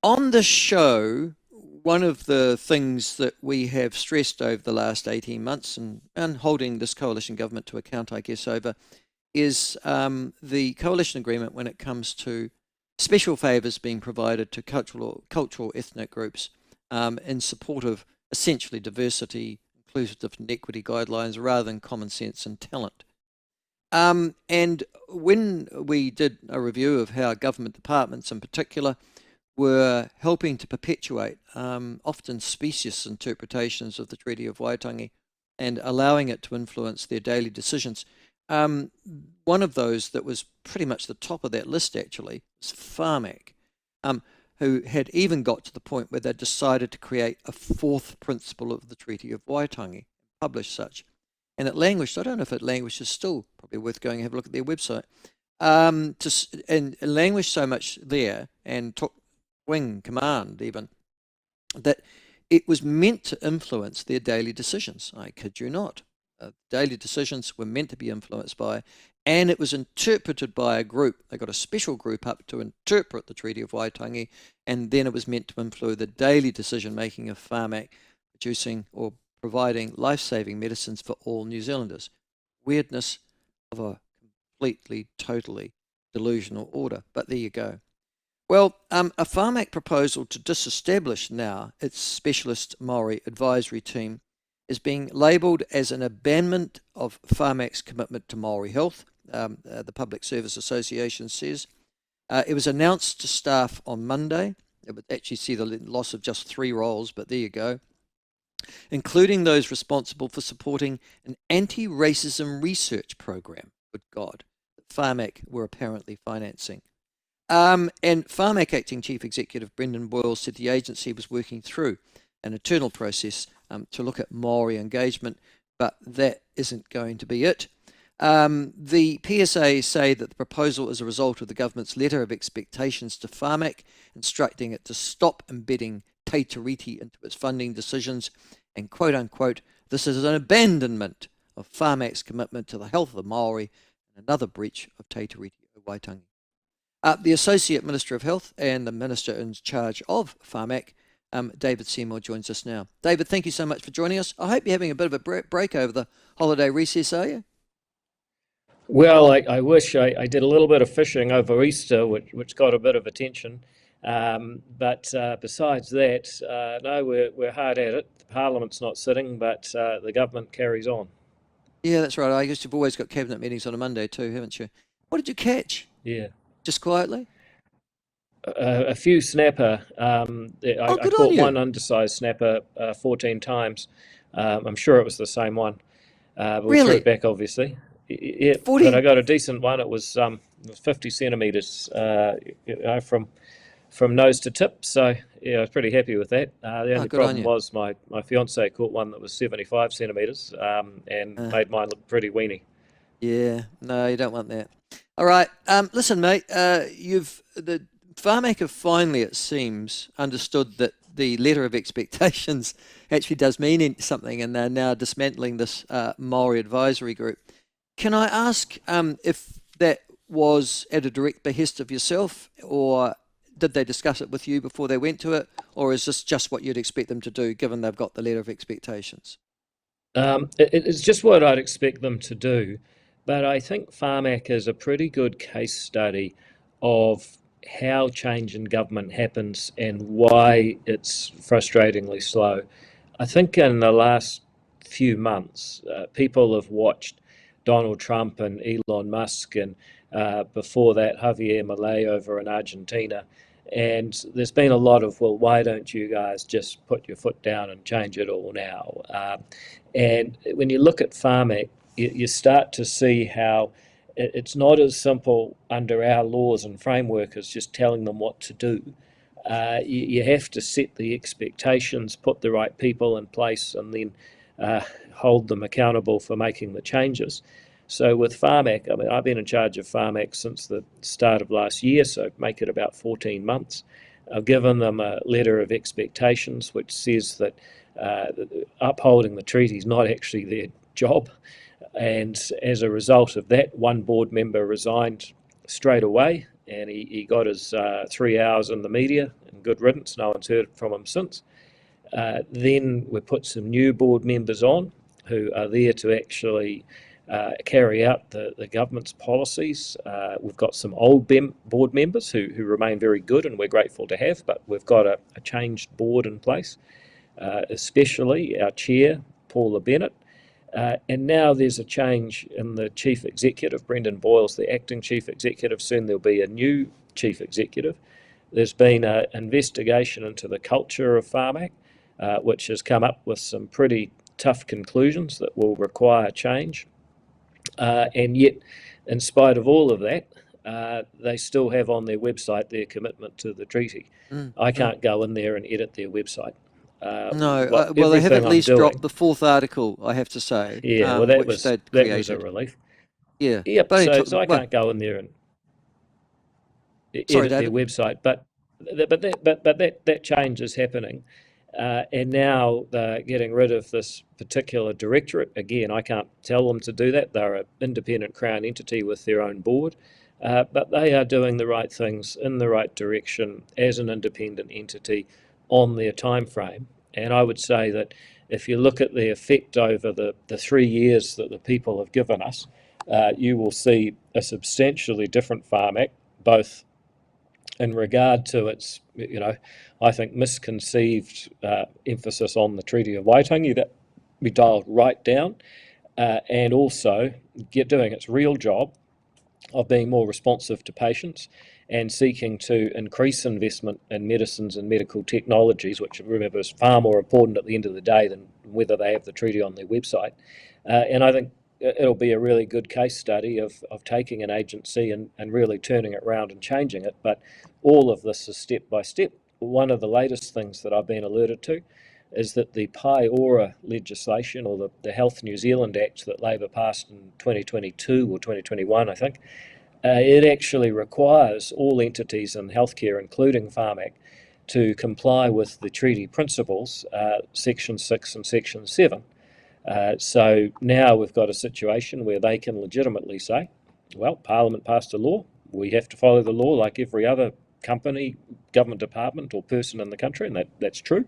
On the show, one of the things that we have stressed over the last 18 months and holding this coalition government to account, I guess, over is the coalition agreement when it comes to special favours being provided to cultural ethnic groups in support of essentially diversity, inclusive and equity guidelines rather than common sense and talent. And when we did a review of how government departments in particular were helping to perpetuate often specious interpretations of the Treaty of Waitangi and allowing it to influence their daily decisions. One of those that was pretty much the top of that list actually was Pharmac, who had even got to the point where they decided to create a fourth principle of the Treaty of Waitangi, publish such. And it languished, I don't know if it languishes still, probably worth going and have a look at their website, and it languished so much there and took wing command even, that it was meant to influence their daily decisions. I kid you not. Daily decisions were meant to be influenced by, and it was interpreted by a group. They got a special group up to interpret the Treaty of Waitangi, and then it was meant to influence the daily decision making of Pharmac, producing or providing life-saving medicines for all New Zealanders. Weirdness of a completely, totally delusional order, but there you go. Well, a Pharmac proposal to disestablish now its specialist Maori advisory team is being labelled as an abandonment of Pharmac's commitment to Maori health, the Public Service Association says. It was announced to staff on Monday. It would actually see the loss of just 3 roles, but there you go, including those responsible for supporting an anti-racism research program, good God, that Pharmac were apparently financing. And Pharmac Acting Chief Executive Brendan Boyle said the agency was working through an internal process to look at Maori engagement, but that isn't going to be it. The PSA say that the proposal is a result of the government's letter of expectations to Pharmac, instructing it to stop embedding Te Tiriti into its funding decisions, and quote unquote, this is an abandonment of Pharmac's commitment to the health of the Maori and another breach of Te Tiriti o Waitangi. The Associate Minister of Health and the Minister in charge of Pharmac, David Seymour, joins us now. David, thank you so much for joining us. I hope you're having a bit of a break over the holiday recess, are you? Well, I wish I did a little bit of fishing over Easter, which got a bit of attention. But besides that, no, we're hard at it. Parliament's not sitting, but the government carries on. Yeah, that's right. I guess you've always got cabinet meetings on a Monday too, haven't you? What did you catch? Yeah. Just quietly? A few snapper. Oh, I good on caught you. one undersized snapper 14 times. I'm sure it was the same one. But we threw it Really? back, obviously. Yeah, but I 40? got a decent one. It was 50 centimeters, from nose to tip. So yeah, I was pretty happy with that. The Oh, only good on problem you. was my fiance caught one that was 75 centimeters, and Uh, made mine look pretty weeny. yeah, no, you don't want that. All right. Listen, mate, the Pharmac have finally, it seems, understood that the letter of expectations actually does mean something, and they're now dismantling this Maori advisory group. Can I ask if that was at a direct behest of yourself, or did they discuss it with you before they went to it, or is this just what you'd expect them to do, given they've got the letter of expectations? It's just what I'd expect them to do, but I think Pharmac is a pretty good case study of how change in government happens and why it's frustratingly slow. I think in the last few months, people have watched Donald Trump and Elon Musk, and before that, Javier Milei over in Argentina. And there's been a lot of, well, why don't you guys just put your foot down and change it all now? And when you look at Pharmac, you start to see how it's not as simple under our laws and framework as just telling them what to do. You have to set the expectations, put the right people in place, and then hold them accountable for making the changes. So with Pharmac, I mean, I've been in charge of Pharmac since the start of last year, so make it about 14 months. I've given them a letter of expectations, which says that upholding the treaty is not actually their job. And as a result of that, one board member resigned straight away, and he got his 3 hours in the media, and good riddance, no one's heard from him since. Then we put some new board members on who are there to actually carry out the government's policies. We've got some old board members who remain very good, and we're grateful to have, but we've got a changed board in place, especially our chair, Paula Bennett. And now there's a change in the chief executive. Brendan Boyle's the acting chief executive. Soon there'll be a new chief executive. There's been an investigation into the culture of Pharmac, which has come up with some pretty tough conclusions that will require change. And yet, in spite of all of that, they still have on their website their commitment to the treaty. I can't go in there and edit their website. No, well, they have at Everything I'm least dropped doing, the fourth article, I have to say, yeah, well, which they'd that was a created. relief. Yeah, Yep. but it So took so them. I Well, can't go in there and sorry, edit their David. website, but that change is happening, and now they're getting rid of this particular directorate. Again, I can't tell them to do that. They're an independent Crown entity with their own board, but they are doing the right things in the right direction as an independent entity on their time frame. And I would say that if you look at the effect over the 3 years that the people have given us, you will see a substantially different Pharmac, both in regard to its, I think, misconceived emphasis on the Treaty of Waitangi that we dialed right down, and also doing its real job of being more responsive to patients and seeking to increase investment in medicines and medical technologies, which, remember, is far more important at the end of the day than whether they have the treaty on their website. And I think it'll be a really good case study of taking an agency and really turning it around and changing it. But all of this is step by step. One of the latest things that I've been alerted to is that the Pai Ora legislation, or the Health New Zealand Act that Labor passed in 2022 or 2021, I think, it actually requires all entities in healthcare, including Pharmac, to comply with the treaty principles, Section 6 and Section 7. So now we've got a situation where they can legitimately say, well, Parliament passed a law, we have to follow the law like every other company, government department or person in the country, and that's true.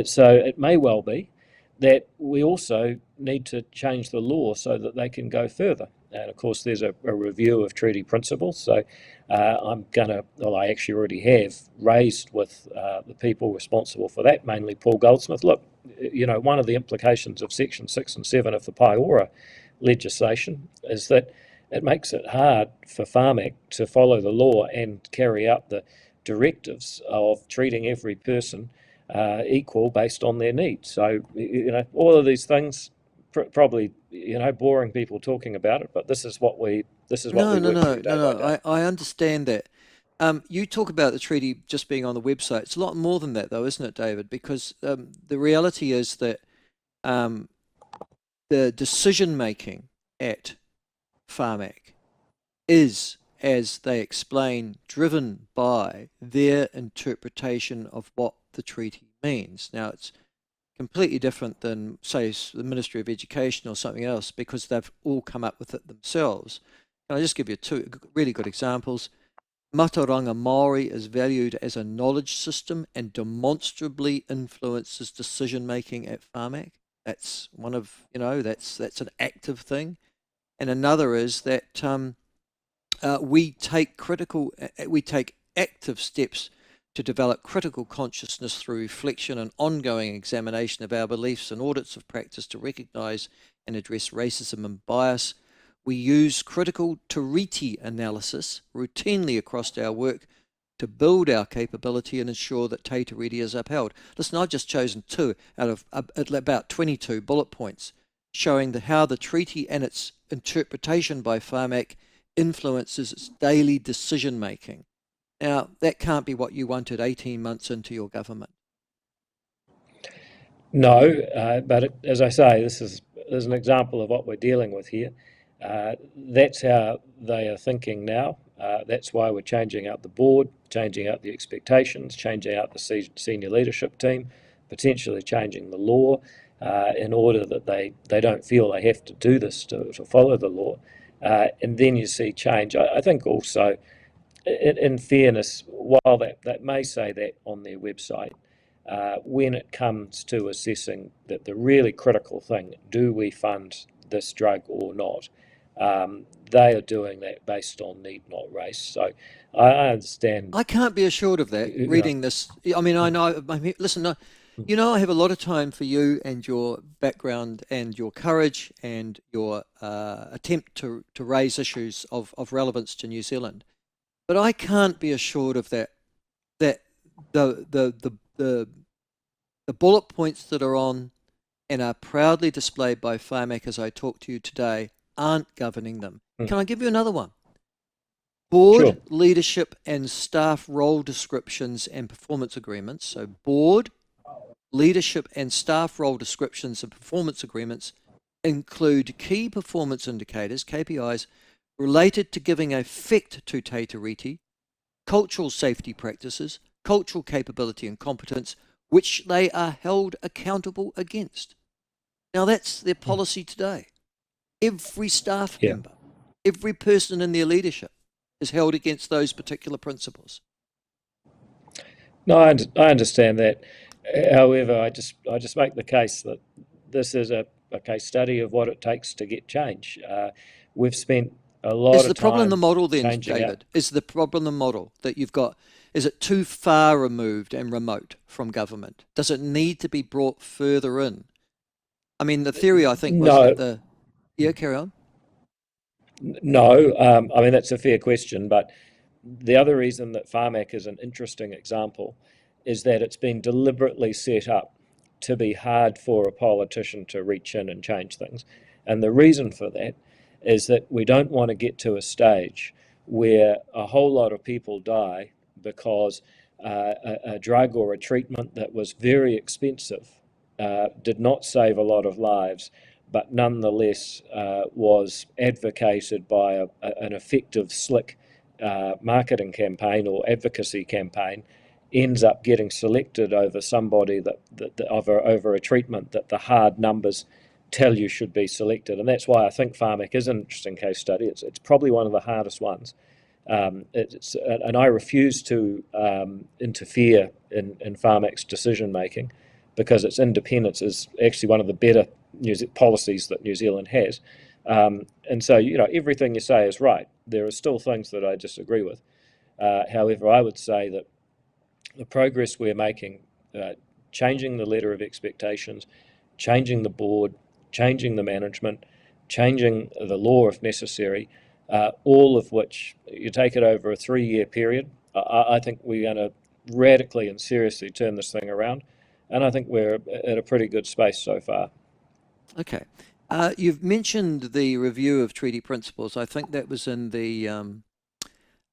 So it may well be that we also need to change the law so that they can go further. And of course, there's a review of treaty principles. So I actually already have raised with the people responsible for that, mainly Paul Goldsmith. Look, one of the implications of Section 6 and 7 of the Pai Ora legislation is that it makes it hard for Pharmac to follow the law and carry out the directives of treating every person equal based on their needs. So, all of these things, probably, boring people talking about it, but this is what we No, no, work no, through day no, by no. day. I understand that. You talk about the treaty just being on the website. It's a lot more than that, though, isn't it, David? Because the reality is that um, the decision making at Pharmac is, as they explain, driven by their interpretation of what the treaty means. Now, it's completely different than, say, the Ministry of Education or something else, because they've all come up with it themselves. Can I just give you two really good examples? Mataranga Māori is valued as a knowledge system and demonstrably influences decision making at Pharmac. That's one of, that's an active thing. And another is that we take active steps to develop critical consciousness through reflection and ongoing examination of our beliefs and audits of practice to recognise and address racism and bias. We use critical Tiriti analysis routinely across our work to build our capability and ensure that Te Tiriti is upheld. Listen, I've just chosen two out of about 22 bullet points showing how the treaty and its interpretation by Pharmac influences its daily decision making. Now, that can't be what you wanted 18 months into your government. No, but as I say, this is an example of what we're dealing with here. That's how they are thinking now. That's why we're changing out the board, changing out the expectations, changing out the senior leadership team, potentially changing the law in order that they don't feel they have to do this to follow the law. And then you see change. I think also in fairness, while that may say that on their website, when it comes to assessing the really critical thing, do we fund this drug or not? They are doing that based on need, not race. So I understand, I can't be assured of that you know. reading this. I mean, I know, I mean, listen, you know, I have a lot of time for you and your background and your courage and your attempt to raise issues of relevance to New Zealand. But I can't be assured of that the the the the, the bullet points that are on and are proudly displayed by Pharmac as I talk to you today aren't governing them. Mm, Can I give you another one? sure. Board, leadership, and staff role descriptions and performance agreements. So, board, leadership, and staff role descriptions and performance agreements include key performance indicators, KPIs, related to giving effect to Te Tiriti, cultural safety practices, cultural capability and competence, which they are held accountable against. Now, that's their Mm, policy today. Every staff yeah. member, every person in their leadership is held against those particular principles. No, I understand that. However, I just make the case that this is a case study of what it takes to get change. We've spent a lot Is of the problem the time model then, changing out. David? Is the problem the model that you've got? Is it too far removed and remote from government? Does it need to be brought further in? I mean, the theory I think was that No, the, yeah, carry on. no. I mean, that's a fair question, but the other reason that Pharmac is an interesting example is that it's been deliberately set up to be hard for a politician to reach in and change things. And the reason for that is that we don't want to get to a stage where a whole lot of people die because a drug or a treatment that was very expensive did not save a lot of lives, but nonetheless was advocated by an effective, slick marketing campaign or advocacy campaign, ends up getting selected over somebody over a treatment that the hard numbers tell you should be selected. And that's why I think Pharmac is an interesting case study. It's probably one of the hardest ones. And I refuse to interfere in Pharmac's decision making because its independence is actually one of the better policies that New Zealand has. And so, everything you say is right. There are still things that I disagree with. However, I would say that the progress we're making, changing the letter of expectations, changing the board, changing the management, changing the law if necessary, all of which you take it over a 3-year period. I think we're going to radically and seriously turn this thing around. And I think we're at a pretty good space so far. Okay. You've mentioned the review of treaty principles. I think that was in the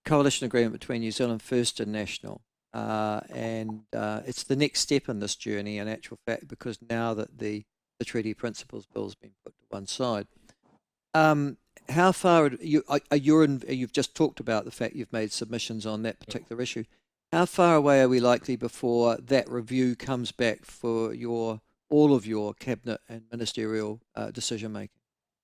coalition agreement between New Zealand First and National. And it's the next step in this journey, in actual fact, because now that the treaty principles bill has been put to one side. How far you've just talked about the fact you've made submissions on that particular issue. How far away are we likely before that review comes back for all of your cabinet and ministerial decision making?